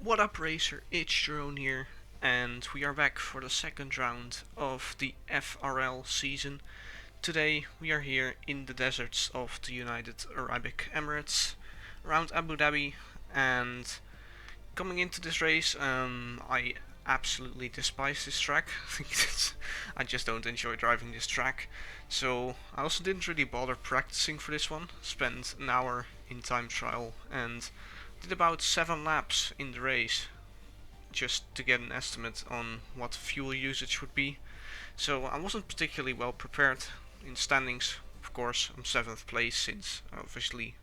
What up, racer? ItsJerone here, and we are back for the second round of the FRL season. Today we are here in the deserts of the United Arab Emirates, around Abu Dhabi, and coming into this race, I absolutely despise this track. I just don't enjoy driving this track. So I also didn't really bother practicing for this one. Spent an hour in time trial and did about 7 laps in the race just to get an estimate on what fuel usage would be. So I wasn't particularly well prepared in standings. Of course, I'm 7th place since I obviously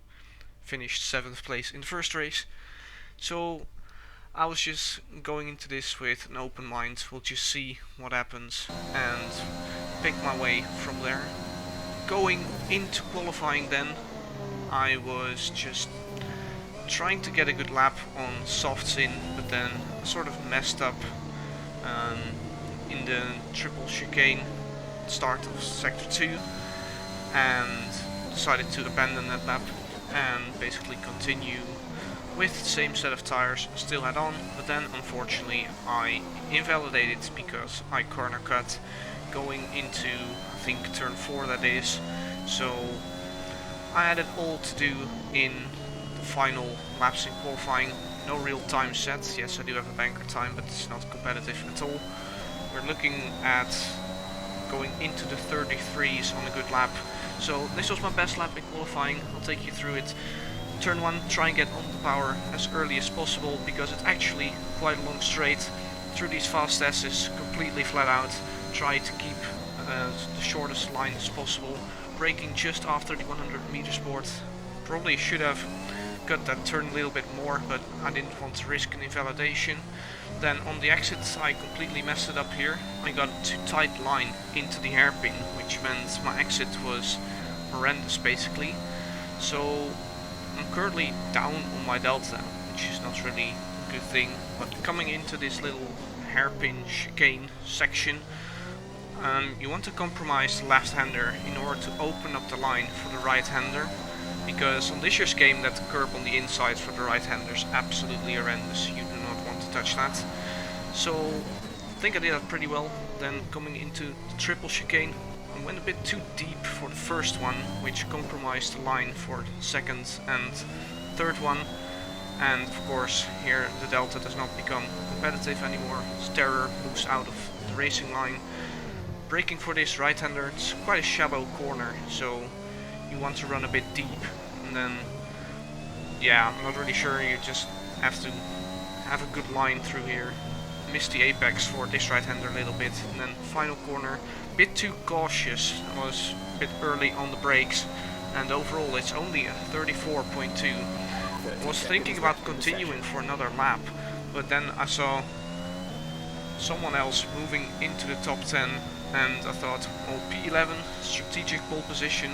finished 7th place in the first race. So I was just going into this with an open mind. We'll just see what happens and pick my way from there. Going into qualifying then, I was just trying to get a good lap on softs in, but then sort of messed up in the triple chicane start of sector 2 and decided to abandon that lap and basically continue with the same set of tires I still had on, but then unfortunately I invalidated because I corner cut going into, I think, turn 4 that is. So I had it all to do in final laps in qualifying. No real time set. Yes, I do have a banker time, but it's not competitive at all. We're looking at going into the 33s on a good lap. So this was my best lap in qualifying. I'll take you through it. Turn 1, try and get on the power as early as possible because it's actually quite a long straight through these fast S's, completely flat out. Try to keep the shortest line as possible. Braking just after the 100 meters board. Probably should have cut that turn a little bit more, but I didn't want to risk an invalidation. Then on the exits I completely messed it up here. I got a too tight line into the hairpin, which meant my exit was horrendous basically. So I'm currently down on my delta, which is not really a good thing. But coming into this little hairpin chicane section, you want to compromise the left-hander in order to open up the line for the right-hander. Because on this year's game, that curb on the inside for the right-hander is absolutely horrendous. You do not want to touch that. So I think I did that pretty well. Then coming into the triple chicane, I went a bit too deep for the first one, which compromised the line for the second and third one. And of course here the delta does not become competitive anymore. Terror moves out of the racing line. Braking for this right-hander, it's quite a shallow corner, so you want to run a bit deep, and then yeah, I'm not really sure, you just have to have a good line through here. Missed the apex for this right-hander a little bit, and then final corner, a bit too cautious. I was a bit early on the brakes, and overall it's only a 34.2. I was thinking about continuing for another lap, but then I saw someone else moving into the top 10, and I thought, oh, P11, strategic pole position,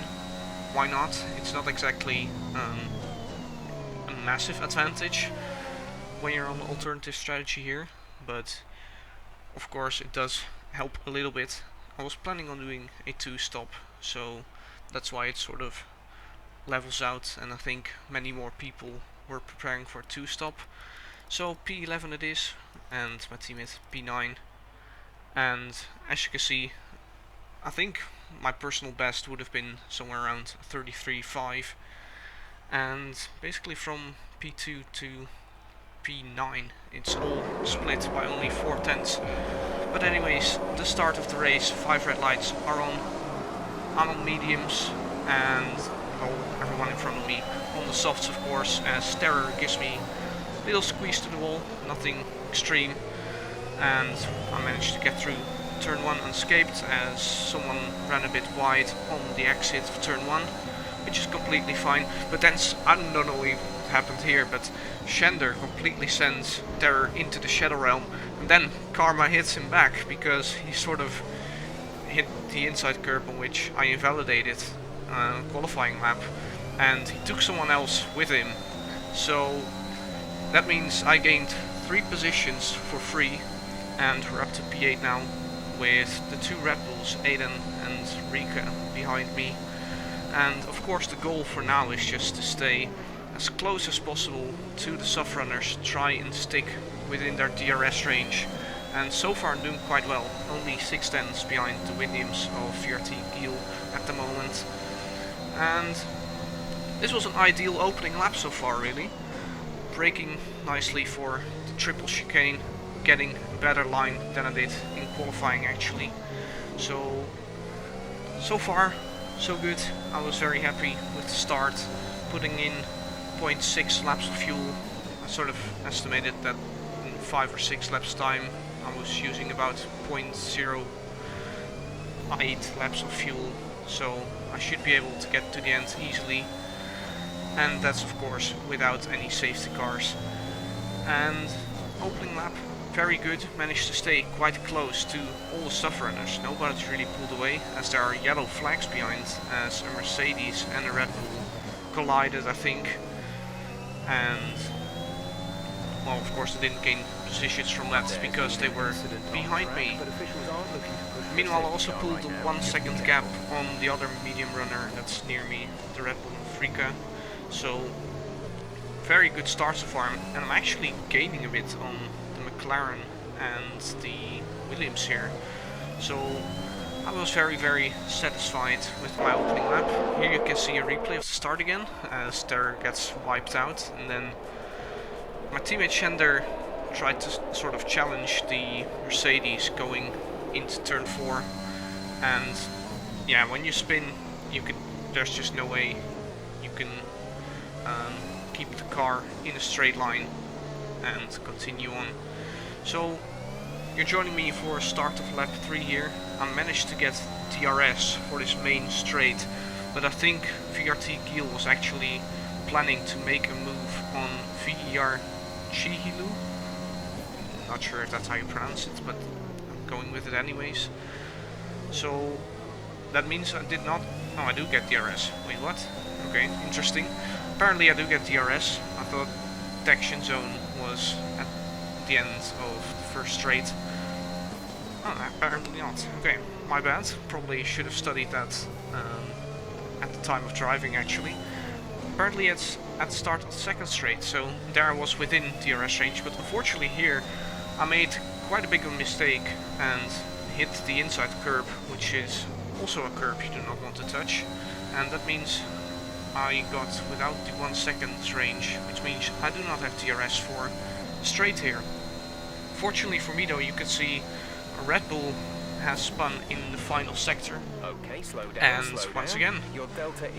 why not? It's not exactly a massive advantage when you're on the alternative strategy here, but of course it does help a little bit. I was planning on doing a 2-stop, so that's why it sort of levels out, and I think many more people were preparing for a 2-stop. So P11 it is, and my teammate P9, and as you can see, I think my personal best would have been somewhere around 33.5, and basically from P2 to P9 it's all split by only 4/10. But anyways, the start of the race, 5 red lights are on. I'm on mediums, and well, everyone in front of me on the softs of course, as Terror gives me a little squeeze to the wall, nothing extreme, and I managed to get through turn 1 unscathed as someone ran a bit wide on the exit of turn 1, which is completely fine. But then, I don't know what happened here, but Shender completely sends Terror into the Shadow Realm, and then Karma hits him back because he sort of hit the inside curb on which I invalidated qualifying lap, and he took someone else with him. So that means I gained 3 positions for free, and we're up to P8 now, with the 2 Red Bulls, Aiden and Rika, behind me. And of course the goal for now is just to stay as close as possible to the soft runners, try and stick within their DRS range, and so far I'm doing quite well, only 6/10 behind the Williams of VRT Giel at the moment. And this was an ideal opening lap so far, really. Braking nicely for the triple chicane, getting a better line than I did in qualifying actually. So far so good. I was very happy with the start, putting in 0.6 laps of fuel. I sort of estimated that in 5 or 6 laps time I was using about 0.08 laps of fuel, so I should be able to get to the end easily, and that's of course without any safety cars. And opening lap, very good, managed to stay quite close to all the soft runners. Nobody's really pulled away, as there are yellow flags behind, as a Mercedes and a Red Bull collided, I think. And well, of course they didn't gain positions from that because they were behind me. Meanwhile, I also pulled the 1 second gap on the other medium runner that's near me, the Red Bull Africa. So very good start so far, and I'm actually gaining a bit on the McLaren and the Williams here. So I was very satisfied with my opening lap. Here you can see a replay of the start again, as there gets wiped out, and then my teammate Schender tried to sort of challenge the Mercedes going into turn 4, and yeah, when you spin, there's just no way you can keep the car in a straight line and continue on. So you're joining me for a start of lap 3 here. I managed to get DRS for this main straight, but I think VRT Giel was actually planning to make a move on Heyoo. Not sure if that's how you pronounce it, but I'm going with it anyways. So that means I did not... Oh, I do get DRS. Wait, what? Okay, interesting. Apparently I do get DRS. I thought detection zone was at the end of the first straight. Oh, apparently not. Okay, my bad. Probably should have studied that at the time of driving actually. Apparently it's at the start of the second straight, so there I was within DRS range, but unfortunately here I made quite a big mistake and hit the inside curb, which is also a curb you do not want to touch, and that means I got without the 1 second range, which means I do not have DRS for the straight here. Fortunately for me though, you can see a Red Bull has spun in the final sector, okay, slow down, and once again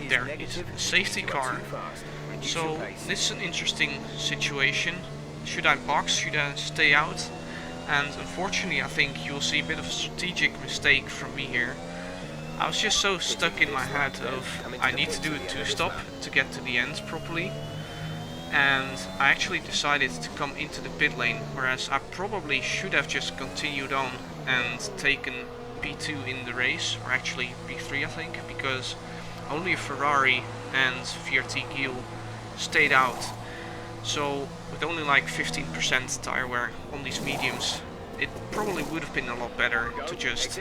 there is a safety car. So this is an interesting situation. Should I box? Should I stay out? And unfortunately I think you'll see a bit of a strategic mistake from me here. I was just so stuck in my head of I need to do a 2-stop to get to the end properly, and I actually decided to come into the pit lane, whereas I probably should have just continued on and taken P2 in the race, or actually P3 I think, because only a Ferrari and VRT Giel stayed out. So with only like 15% tire wear on these mediums, it probably would have been a lot better to just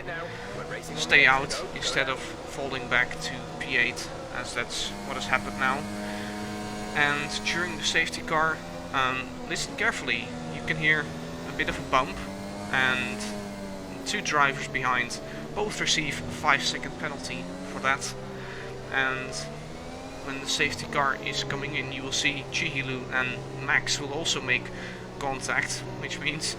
stay out instead of falling back to P8, as that's what has happened now. And during the safety car, listen carefully, you can hear a bit of a bump, and 2 drivers behind both receive a 5-second penalty for that. And when the safety car is coming in, you will see Heyoo and Max will also make contact, which means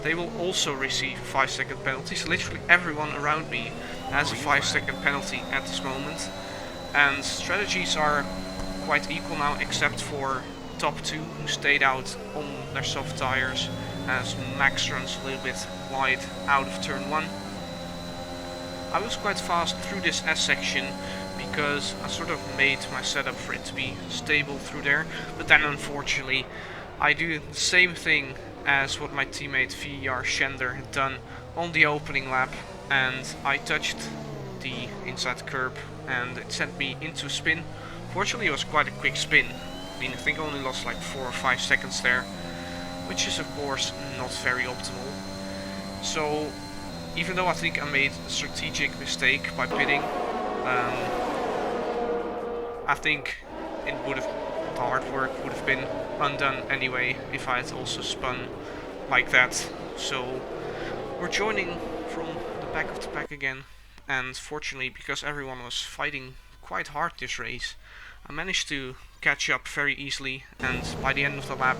they will also receive 5-second penalties. Literally everyone around me has a 5-second penalty at this moment, and strategies are quite equal now, except for top 2 who stayed out on their soft tires, as Max runs a little bit wide out of turn 1. I was quite fast through this S section because I sort of made my setup for it to be stable through there, but then unfortunately I do the same thing as what my teammate VR Schender had done on the opening lap, and I touched the inside curb and it sent me into a spin. Fortunately it was quite a quick spin. I mean, I think I only lost like 4 or 5 seconds there, which is of course not very optimal. So even though I think I made a strategic mistake by pitting, I think it would have the hard work would have been undone anyway if I had also spun like that. So we're joining from the back of the pack again, and fortunately, because everyone was fighting quite hard this race, I managed to catch up very easily, and by the end of the lap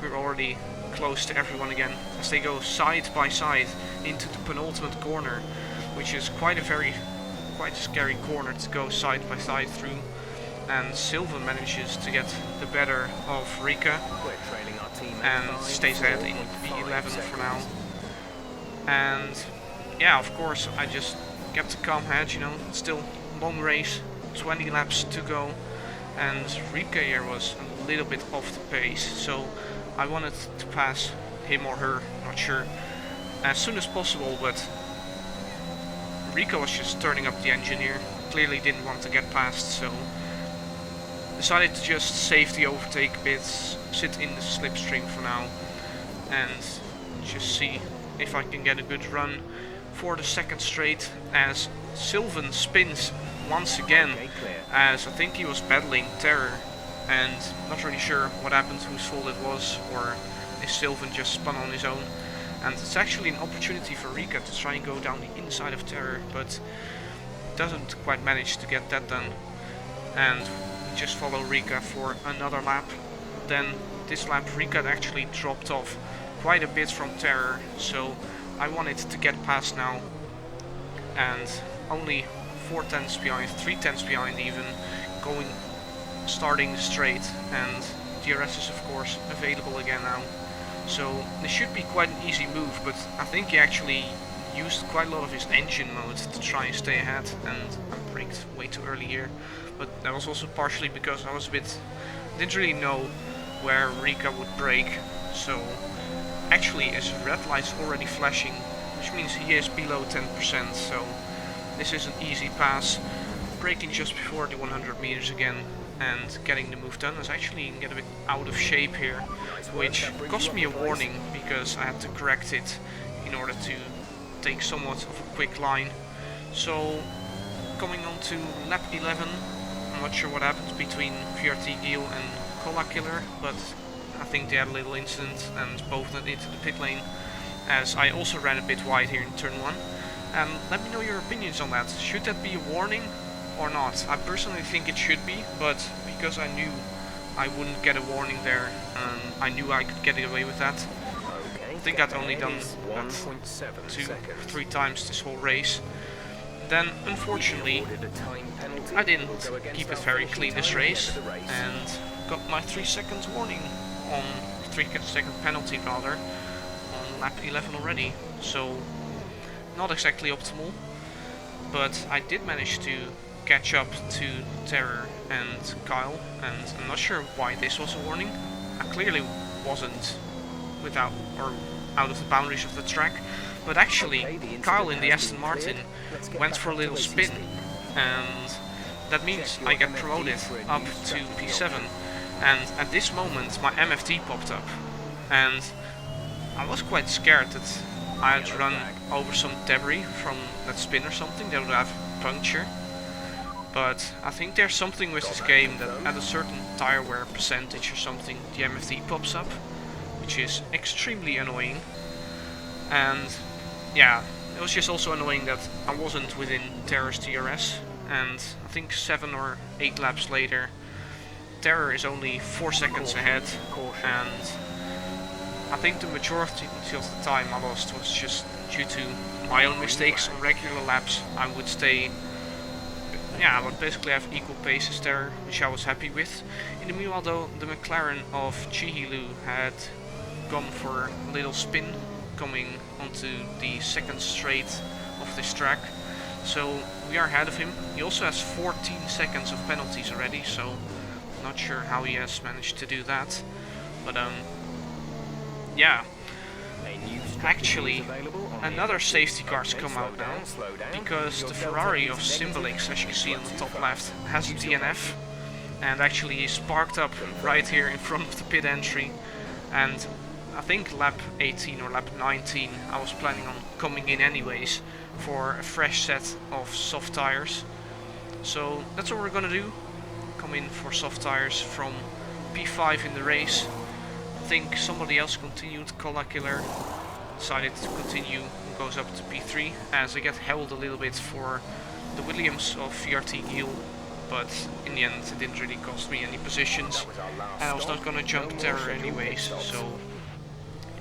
we were already close to everyone again, as they go side by side into the penultimate corner, which is quite a scary corner to go side by side through. And Silva manages to get the better of Rika and stays ahead in P11 for now. And yeah, of course I just kept a calm head, you know, still long race, 20 laps to go, and Rika here was a little bit off the pace, so I wanted to pass him or her, not sure, as soon as possible, but Rika was just turning up the engine here, clearly didn't want to get past, so decided to just save the overtake bits, sit in the slipstream for now, and just see if I can get a good run for the second straight, as Sylvan spins once again, as I think he was battling Terror, and not really sure what happened, whose fault it was, or if Sylvan just spun on his own. And it's actually an opportunity for Rika to try and go down the inside of Terror, but doesn't quite manage to get that done. And we just follow Rika for another lap. Then this lap Rika actually dropped off quite a bit from Terror, so I wanted to get past now, and only 4 tenths behind, 3 tenths behind even, starting straight, and DRS is of course available again now. So this should be quite an easy move, but I think he actually used quite a lot of his engine mode to try and stay ahead, and I braked way too early here. But that was also partially because I was didn't really know where Rika would brake, so actually his red light's already flashing, which means he is below 10%, so this is an easy pass. Braking just before the 100 meters again and getting the move done. I was actually get a bit out of shape here, which cost me a warning because I had to correct it in order to take somewhat of a quick line. So coming on to lap 11, I'm not sure what happened between VRT Gil and Cola Killer, but I think they had a little incident and both went into the pit lane, as I also ran a bit wide here in turn 1. Let me know your opinions on that. Should that be a warning or not? I personally think it should be, but because I knew I wouldn't get a warning there, I knew I could get away with that. I think I'd only done that 2-3 times this whole race. Then unfortunately I didn't keep it very clean this race and got my 3 seconds warning on 3-second penalty rather on lap 11 already, so not exactly optimal, but I did manage to catch up to Terror and Kyle, and I'm not sure why this was a warning. I clearly wasn't without or out of the boundaries of the track, but actually Kyle in the Aston Martin went for a little spin, and that means I get promoted up to P7, and at this moment my MFT popped up, and I was quite scared that I had run over some debris from that spin or something that would have puncture. But I think there's something with this game that at a certain tire wear percentage or something the MFT pops up, which is extremely annoying. And yeah, it was just also annoying that I wasn't within Terror's DRS, and I think 7 or 8 laps later Terror is only 4 seconds ahead, and I think the majority of the time I lost was just due to my own mistakes on regular laps. I would stay, I would basically have equal paces there, which I was happy with. In the meanwhile though, the McLaren of Chihilu had gone for a little spin coming onto the second straight of this track, so we are ahead of him. He also has 14 seconds of penalties already, so I'm not sure how he has managed to do that, but yeah, actually another safety car's come out now, because the Ferrari of Symbolix, as you can see on the top left, has a DNF, and actually is parked up right here in front of the pit entry. And I think lap 18 or lap 19 I was planning on coming in anyways for a fresh set of soft tires, so that's what we're gonna do, come in for soft tires from P5 in the race. I think somebody else continued, Cola Killer decided to continue and goes up to P3 as I get held a little bit for the Williams of VRT Giel, but in the end it didn't really cost me any positions and I was not gonna jump terror anyways, so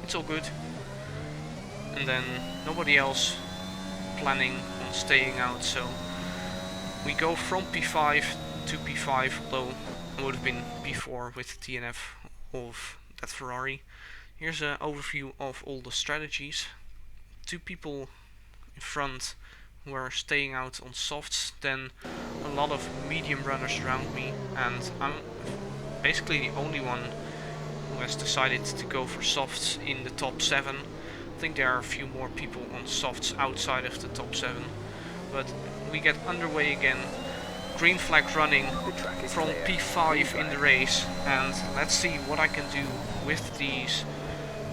it's all good. And then nobody else planning on staying out, so we go from P5 to P5, although I would have been P4 with DNF of that Ferrari. Here's an overview of all the strategies. 2 people in front who are staying out on softs, then a lot of medium runners around me, and I'm basically the only one who has decided to go for softs in the top 7. I think there are a few more people on softs outside of the top 7, but we get underway again. Green flag running from P5 in the race, and let's see what I can do with these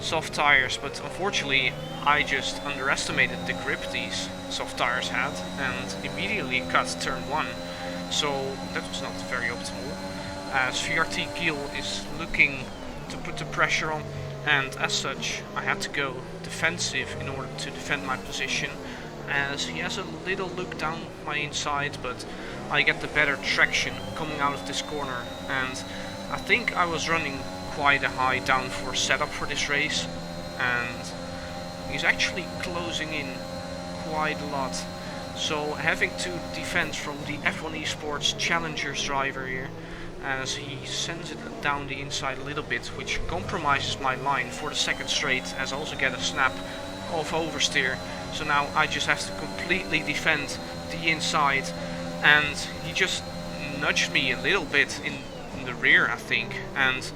soft tires, but unfortunately I just underestimated the grip these soft tires had and immediately cut turn 1, so that was not very optimal as VRT Giel is looking to put the pressure on, and as such I had to go defensive in order to defend my position as he has a little look down my inside, but I get the better traction coming out of this corner, and I think I was running quite a high downforce setup for this race, and he's actually closing in quite a lot, so having to defend from the F1 Esports Challengers driver here as he sends it down the inside a little bit, which compromises my line for the second straight as I also get a snap of oversteer. So now I just have to completely defend the inside, and he just nudged me a little bit in the rear, I think, and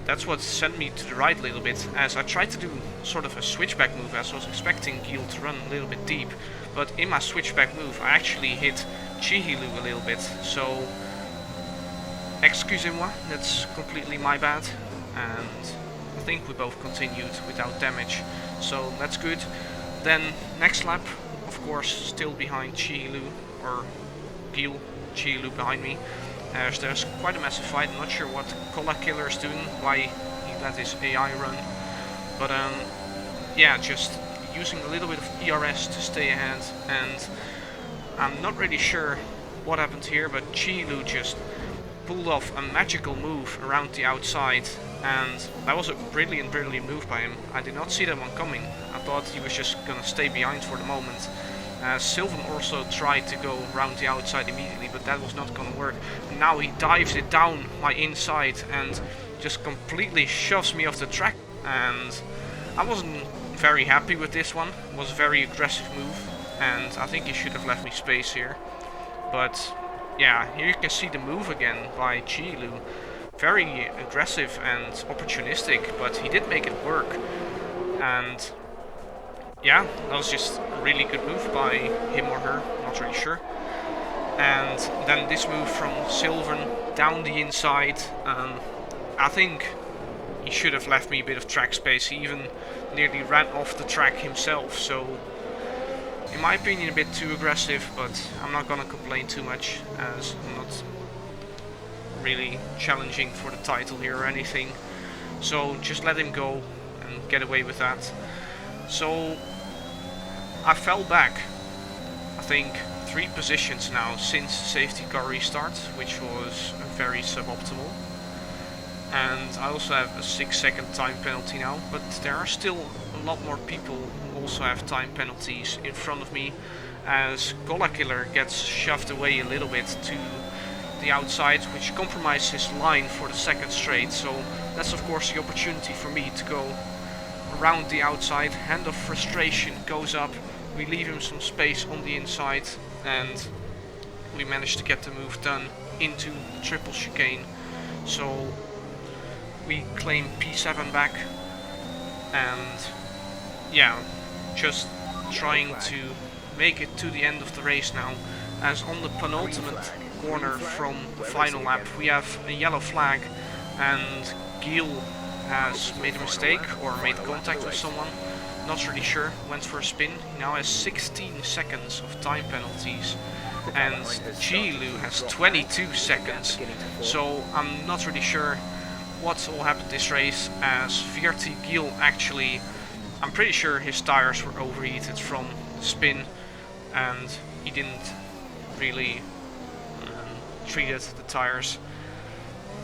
that's what sent me to the right a little bit as I tried to do sort of a switchback move as I was expecting Giel to run a little bit deep, but in my switchback move I actually hit Heyoo a little bit, so excusez-moi, that's completely my bad, and I think we both continued without damage, so that's good. Then next lap, of course, still behind Heyoo, or Giel, Heyoo behind me. There's quite a massive fight. I'm not sure what Cola Killer is doing, why he let his AI run, but yeah, just using a little bit of ERS to stay ahead, and I'm not really sure what happened here, but Heyoo just pulled off a magical move around the outside, and that was a brilliant move by him. I did not see that one coming. I thought he was just gonna stay behind for the moment. Sylvan also tried to go around the outside immediately, but that was not gonna work. And now he dives it down my inside and just completely shoves me off the track, and I wasn't very happy with this one. It was a very aggressive move, and I think he should have left me space here. But yeah, here you can see the move again by Heyoo. Very aggressive and opportunistic, but he did make it work. And yeah, that was just a really good move by him or her, not really sure. And then this move from Sylvan down the inside. I think he should have left me a bit of track space. He even nearly ran off the track himself, so in my opinion a bit too aggressive, but I'm not gonna complain too much as I'm not really challenging for the title here or anything, so just let him go and get away with that. So I fell back, I think 3 positions now since safety car restart, which was very suboptimal, and I also have a 6-second time penalty now, but there are still a lot more people who also have time penalties in front of me as Cola Killer gets shoved away a little bit to the outside, which compromises his line for the second straight, so that's of course the opportunity for me to go around the outside. Hand of frustration goes up, we leave him some space on the inside, and we managed to get the move done into the triple chicane, so we claim P7 back, and yeah, just trying to make it to the end of the race now, as on the penultimate corner from the final lap we have a yellow flag, and Giel has made a mistake or made contact with someone, not really sure, went for a spin. He now has 16 seconds of time penalties, and Heyoo has 22 seconds, so I'm not really sure what all happened this race, as VRT Giel actually, I'm pretty sure his tires were overheated from the spin, and he didn't really treated the tires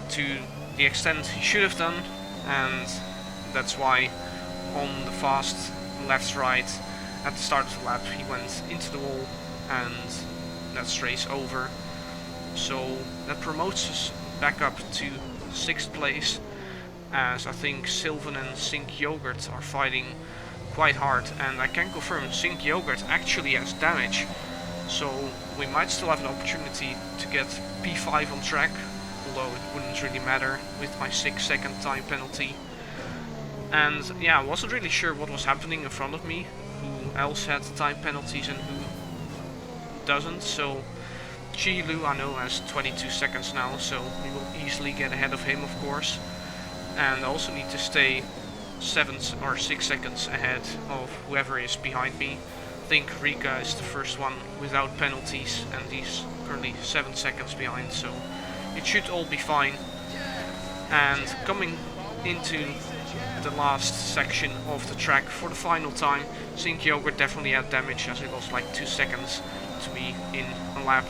to the extent he should have done, and that's why on the fast left-right at the start of the lap he went into the wall, and that's race over. So that promotes us back up to 6th place, as I think Sylvan and Sink Yogurt are fighting quite hard, and I can confirm Sink Yogurt actually has damage, so we might still have an opportunity to get P5 on track, although it wouldn't really matter with my 6-second time penalty. And yeah, I wasn't really sure what was happening in front of me, who else had time penalties and who doesn't. So Heyoo, I know, has 22 seconds now, so we will easily get ahead of him, of course. And I also need to stay 7 or 6 seconds ahead of whoever is behind me. I think Rika is the first one without penalties, and he's currently 7 seconds behind, so it should all be fine. And coming into the last section of the track for the final time, Sink Yogurt definitely had damage, as it lost like 2 seconds to be in a lap.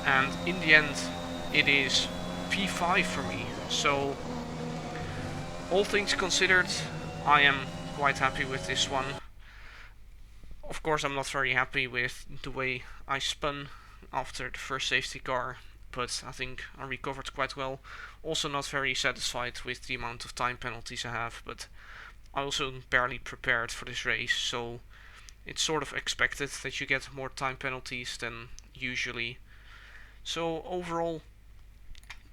And in the end, it is P5 for me. So, all things considered, I am quite happy with this one. Of course, I'm not very happy with the way I spun after the first safety car, but I think I recovered quite well. Also not very satisfied with the amount of time penalties I have, but I also barely prepared for this race, so it's sort of expected that you get more time penalties than usually. So overall,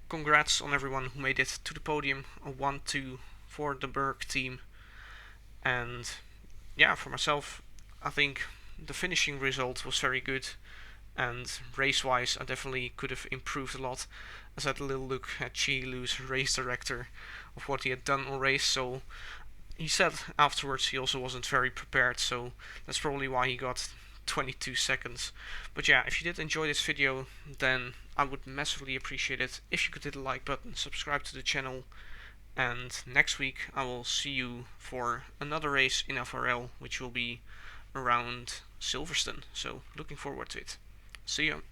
congrats on everyone who made it to the podium. A 1-2 for the Berg team. And yeah, for myself, I think the finishing result was very good, and race-wise I definitely could have improved a lot, as I had a little look at Heyoo's race director of what he had done on race, so he said afterwards he also wasn't very prepared, so that's probably why he got 22 seconds. But yeah, if you did enjoy this video, then I would massively appreciate it if you could hit the like button, subscribe to the channel, and next week I will see you for another race in FRL, which will be around Silverstone, so looking forward to it. See you.